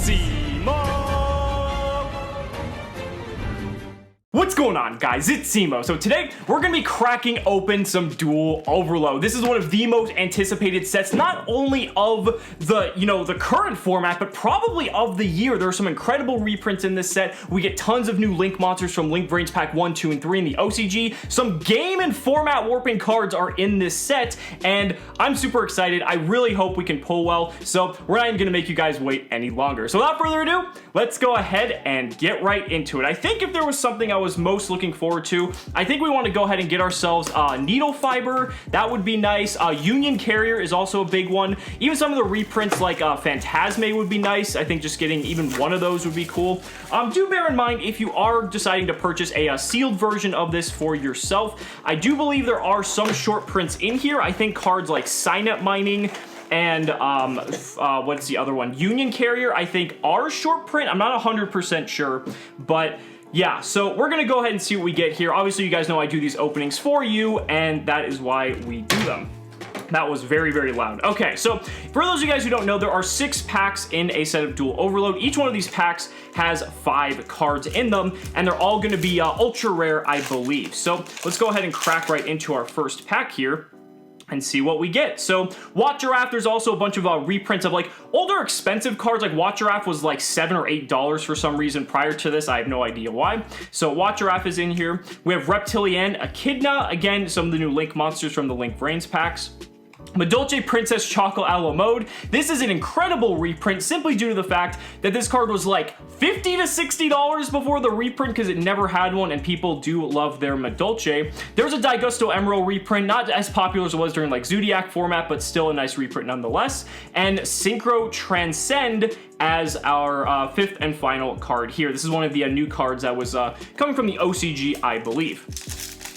Cimoooooooo! What's going on, guys? It's Cimo. So today we're gonna be cracking open some Duel Overload. This is one of the most anticipated sets, not only of the current format, but probably of the year. There are some incredible reprints in this set. We get tons of new Link monsters from Link Brains Pack 1, 2, and 3 in the OCG. Some game and format warping cards are in this set, and I'm super excited. I really hope we can pull well, so we're not even gonna make you guys wait any longer. So without further ado, let's go ahead and get right into it. I think if there was something I was most looking forward to, I think we want to go ahead and get ourselves Needlefiber. That would be nice. Union Carrier is also a big one. Even some of the reprints like Phantazmay would be nice. I think just getting even one of those would be cool. Do bear in mind, if you are deciding to purchase a sealed version of this for yourself, I do believe there are some short prints in here. I think cards like Signet Mining and what's the other one? Union Carrier, I think are short print. I'm not 100% sure, but yeah, so we're gonna go ahead and see what we get here. Obviously, you guys know I do these openings for you, and that is why we do them. That was very, very loud. Okay, so for those of you guys who don't know, there are 6 packs in a set of Duel Overload. Each one of these packs has 5 cards in them, and they're all gonna be ultra rare, I believe. So let's go ahead and crack right into our first pack here and see what we get. So Watt Giraffe, there's also a bunch of reprints of like older expensive cards. Like Watt Giraffe was like $7 or $8 for some reason prior to this. I have no idea why. So Watt Giraffe is in here. We have Reptilian Echidna. Again, some of the new Link monsters from the Link Brains packs. Madolche Princess Choco a la Mode. This is an incredible reprint simply due to the fact that this card was like $50 to $60 before the reprint because it never had one, and people do love their Madolche. There's a Daigusto Emerald reprint, not as popular as it was during like Zodiac format, but still a nice reprint nonetheless. And Synchro Transcend as our 5th and final card here. This is one of the new cards that was coming from the OCG, I believe.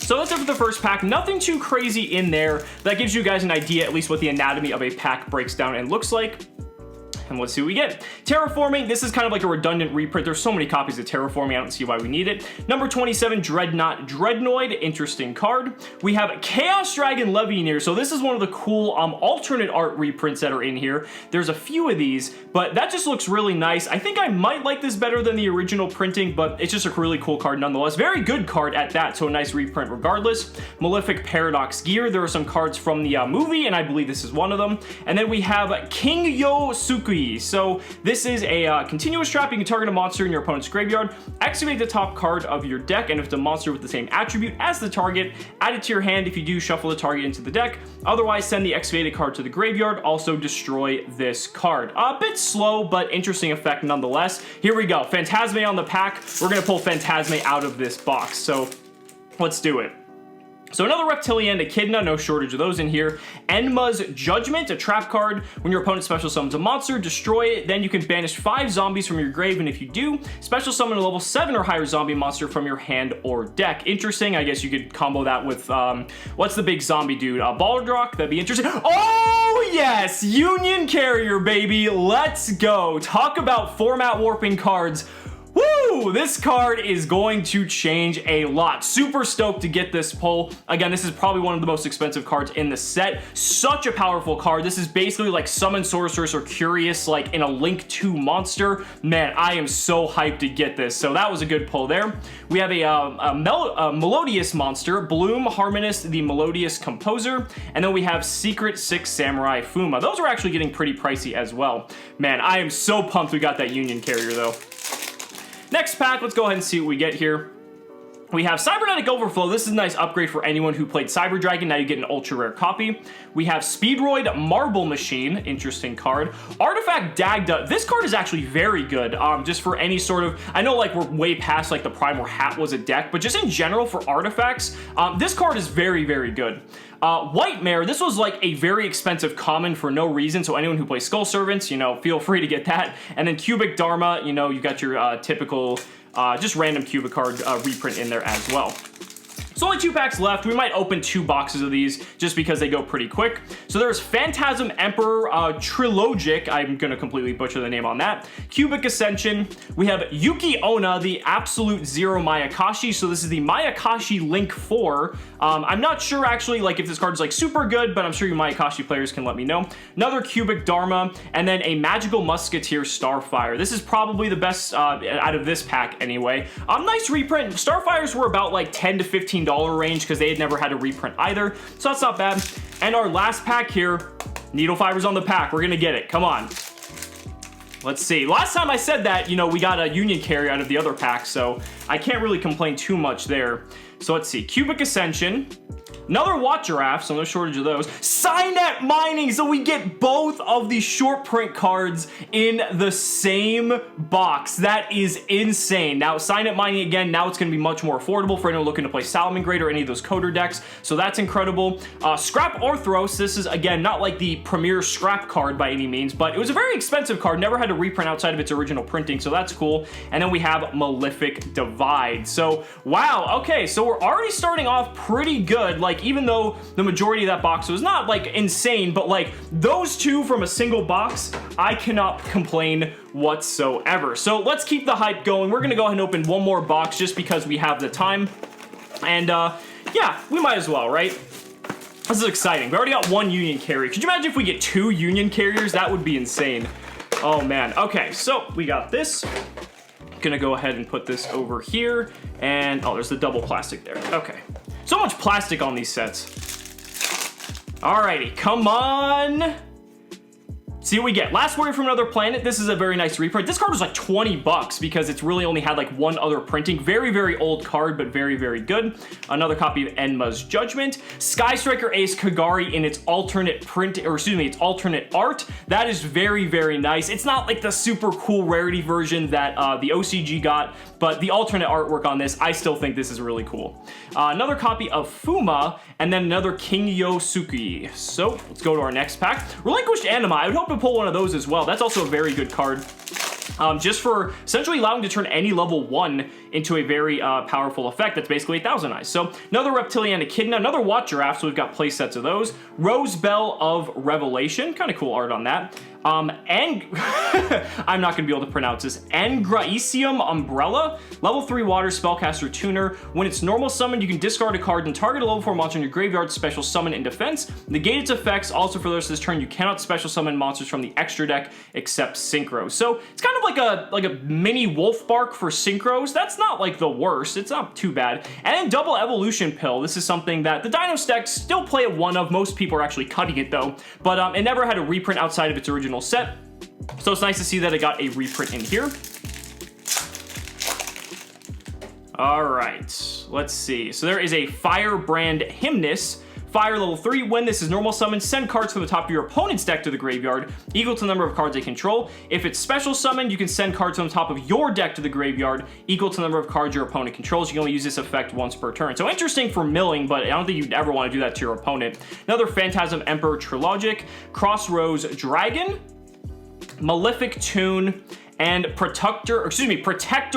So that's it for the first pack. Nothing too crazy in there. That gives you guys an idea, at least what the anatomy of a pack breaks down and looks like. And let's see what we get. Terraforming, this is kind of like a redundant reprint. There's so many copies of Terraforming, I don't see why we need it. Number 27, Dreadnought Dreadnoid, interesting card. We have Chaos Dragon Levianeer. So this is one of the cool alternate art reprints that are in here. There's a few of these, but that just looks really nice. I think I might like this better than the original printing, but it's just a really cool card nonetheless. Very good card at that, so a nice reprint regardless. Malefic Paradox Gear, there are some cards from the movie, and I believe this is one of them. And then we have King Yo Sukui. So this is a continuous trap. You can target a monster in your opponent's graveyard, activate the top card of your deck, and if it's a monster with the same attribute as the target, add it to your hand. If you do, shuffle the target into the deck. Otherwise, send the activated card to the graveyard. Also destroy this card. A bit slow, but interesting effect nonetheless. Here we go. Phantazmay on the pack. We're going to pull Phantazmay out of this box. So let's do it. So another Reptilian Echidna, no shortage of those in here. Enma's Judgment, a trap card. When your opponent special summons a monster, destroy it. Then you can banish 5 zombies from your grave, and if you do, special summon a level 7 or higher zombie monster from your hand or deck. Interesting. I guess you could combo that with, what's the big zombie dude? Baldrach, that'd be interesting. Oh, yes! Union Carrier, baby. Let's go. Talk about format warping cards. Woo! This card is going to change a lot. Super stoked to get this pull. Again, this is probably one of the most expensive cards in the set. Such a powerful card. This is basically like Summon Sorceress or Curious, like in a Link 2 monster. Man, I am so hyped to get this. So that was a good pull there. We have a Melodious monster, Bloom Harmonist, the Melodious Composer. And then we have Secret 6 Samurai Fuma. Those are actually getting pretty pricey as well. Man, I am so pumped we got that Union Carrier though. Next pack, let's go ahead and see what we get here. We have Cybernetic Overflow. This is a nice upgrade for anyone who played Cyber Dragon. Now you get an ultra rare copy. We have Speedroid Marble Machine. Interesting card. Artifact Dagda. This card is actually very good. Just for any sort of, I know like we're way past like the prime where Hat was a deck, but just in general for artifacts, this card is very, very good. White Mare, this was like a very expensive common for no reason, so anyone who plays Skull Servants, you know, feel free to get that. And then Cubic Dharma, you know, you got your typical, just random Cubic card reprint in there as well. So only 2 packs left. We might open 2 boxes of these just because they go pretty quick. So there's Phantasm Emperor Trilogic. I'm going to completely butcher the name on that. Cubic Ascension. We have Yuki Onna, the Absolute Zero Mayakashi. So this is the Mayakashi Link 4. I'm not sure actually like if this card is like super good, but I'm sure you Mayakashi players can let me know. Another Cubic Dharma, and then a Magical Musketeer Starfire. This is probably the best out of this pack anyway. Nice reprint. Starfires were about like $10 to $15 range because they had never had a reprint either, so that's not bad. And our last pack here, Needlefiber's on the pack. We're gonna get it. Come on. Let's see. Last time I said that, you know, we got a Union Carry out of the other pack, so I can't really complain too much there. So let's see. Cubic Ascension. Another Watt Giraffe, so no shortage of those. Signet Mining, so we get both of these short print cards in the same box. That is insane. Now, Signet Mining, again, now it's going to be much more affordable for anyone looking to play Salamangreat or any of those coder decks, so that's incredible. Scrap Orthros, this is, again, not like the premier scrap card by any means, but it was a very expensive card, never had a reprint outside of its original printing, so that's cool. And then we have Malefic Divide. So, wow, okay, so we're already starting off pretty good. Like, even though the majority of that box was not like insane, but like those two from a single box, I cannot complain whatsoever. So let's keep the hype going. We're gonna go ahead and open one more box just because we have the time. And yeah, we might as well, right? This is exciting. We already got 1 Union Carry. Could you imagine if we get 2 Union Carriers? That would be insane. Oh man. Okay, so we got this. Gonna go ahead and put this over here. And oh, there's the double plastic there. Okay. So much plastic on these sets. Alrighty, come on. See what we get. Last Warrior from Another Planet. This is a very nice reprint. This card was like 20 bucks because it's really only had like 1 other printing. Very, very old card, but very, very good. Another copy of Enma's Judgment. Sky Striker Ace Kagari in its alternate print, or excuse me, its alternate art. That is very, very nice. It's not like the super cool rarity version that the OCG got, but the alternate artwork on this, I still think this is really cool. Another copy of Fuma, and then another Kingyo Suki. So let's go to our next pack. Relinquished Anima. I would hope to pull one of those as well. That's also a very good card. Just for essentially allowing to turn any level 1 into a very powerful effect that's basically 1,000 eyes. So another Reptilian Echidna, another Watt Giraffe, so we've got play sets of those. Rose Bell of Revelation, kind of cool art on that. And I'm not going to be able to pronounce this. Angraecium Umbrella, level 3 water spellcaster tuner. When it's normal summoned, you can discard a card and target a level 4 monster in your graveyard, special summon in defense. Negate its effects. Also for the rest of this turn, you cannot special summon monsters from the extra deck except synchro. So it's kind of like a mini wolf bark for synchros. That's not like the worst. It's not too bad. And then double evolution pill. This is something that the Dino stacks still play at 1 of. Most people are actually cutting it though, but it never had a reprint outside of its original set, so it's nice to see that it got a reprint in here. All right, let's see. So there is a Firebrand Hymnus. Fire level 3, when this is normal summon, send cards from the top of your opponent's deck to the graveyard, equal to the number of cards they control. If it's special summoned, you can send cards from the top of your deck to the graveyard, equal to the number of cards your opponent controls. You can only use this effect once per turn. So interesting for milling, but I don't think you'd ever want to do that to your opponent. Another Phantasm Emperor Trilogic, Crossroads Dragon, Malefic Tune, and Protector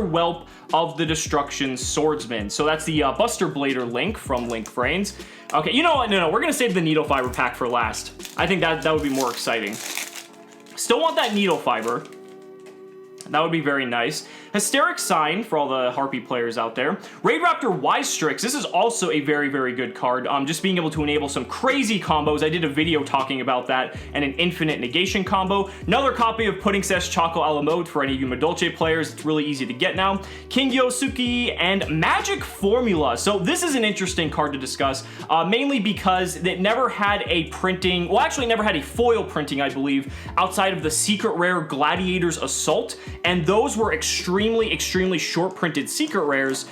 Whelp of the Destruction Swordsman. So that's the Buster Blader Link from Link Brains. Okay, you know what? No, we're gonna save the Needlefiber pack for last. I think that would be more exciting. Still want that Needlefiber. That would be very nice. Hysteric Sign for all the Harpy players out there. Raid Raptor Wise Strix. This is also a very, very good card. Just being able to enable some crazy combos. I did a video talking about that, and an infinite negation combo. Another copy of Pudding Sesh Choco a la Mode for any of you Madolce players. It's really easy to get now. King Yosuke and Magic Formula. So this is an interesting card to discuss, mainly because it never had a printing, well actually never had a foil printing, I believe, outside of the secret rare Gladiator's Assault, and those were extremely short printed secret rares,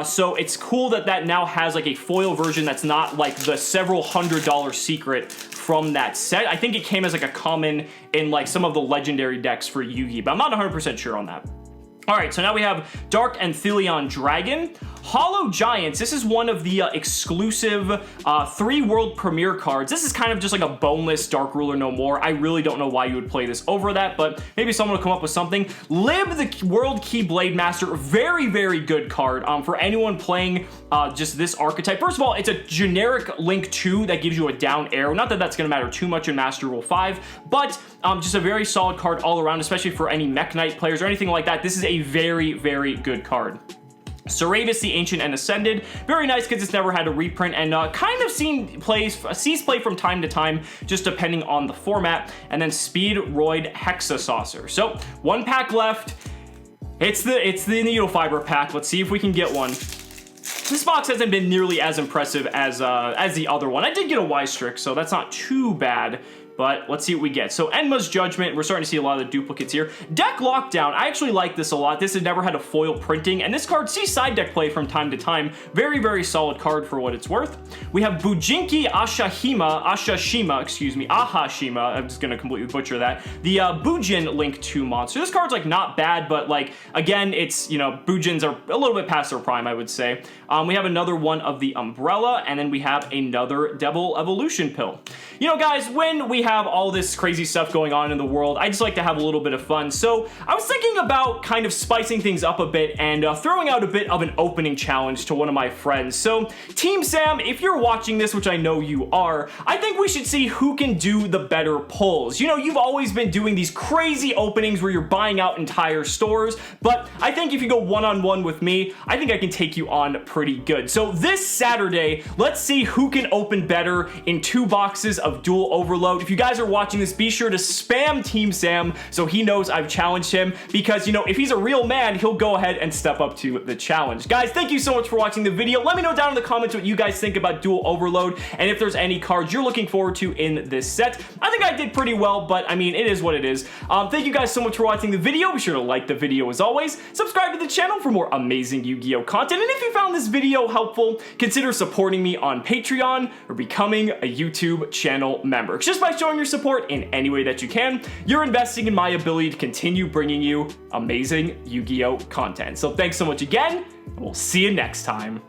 so it's cool that that now has like a foil version that's not like the several $100 secret from that set. I think it came as like a common in like some of the legendary decks for Yu-Gi, but I'm not 100% sure on that. Alright, so now we have Dark Anthelion Dragon, Hollow Giants. This is one of the exclusive 3 world premiere cards. This is kind of just like a boneless Dark Ruler No More. I really don't know why you would play this over that, but maybe someone will come up with something. Lib, the World Keyblade Master, very, very good card for anyone playing just this archetype. First of all, it's a generic Link 2 that gives you a down arrow. Not that that's going to matter too much in Master Rule 5, but just a very solid card all around, especially for any Mech Knight players or anything like that. This is a very, very good card. Serratus, the Ancient and Ascended, very nice because it's never had a reprint and kind of sees play from time to time, just depending on the format. And then Speedroid Hexasaucer. So 1 pack left. It's the Needlefiber pack. Let's see if we can get one. This box hasn't been nearly as impressive as the other one. I did get a Y-Strix, so that's not too bad. But let's see what we get. So Enma's Judgment, we're starting to see a lot of the duplicates here. Deck Lockdown, I actually like this a lot. This has never had a foil printing, and this card sees side deck play from time to time. Very, very solid card for what it's worth. We have Bujinki Ahashima, I'm just gonna completely butcher that. The Bujin Link 2 monster. This card's like not bad, but like, again, it's, you know, Bujins are a little bit past their prime, I would say. We have another one of the Umbrella, and then we have another Devil Evolution Pill. You know, guys, when we have all this crazy stuff going on in the world, I just like to have a little bit of fun. So I was thinking about kind of spicing things up a bit and throwing out a bit of an opening challenge to one of my friends. So Team Sam, if you're watching this, which I know you are, I think we should see who can do the better pulls. You know, you've always been doing these crazy openings where you're buying out entire stores, but I think if you go one-on-one with me, I think I can take you on pretty good. So this Saturday, let's see who can open better in 2 boxes of Duel Overload. If you guys are watching this, be sure to spam Team Sam so he knows I've challenged him, because, you know, if he's a real man, he'll go ahead and step up to the challenge. Guys, thank you so much for watching the video. Let me know down in the comments what you guys think about Duel Overload and if there's any cards you're looking forward to in this set. I think I did pretty well, but I mean, it is what it is. Thank you guys so much for watching the video. Be sure to like the video as always. Subscribe to the channel for more amazing Yu-Gi-Oh content. And if you found this video helpful, consider supporting me on Patreon or becoming a YouTube channel member. Just by showing your support in any way that you can, you're investing in my ability to continue bringing you amazing Yu-Gi-Oh content. So thanks so much again, and we'll see you next time.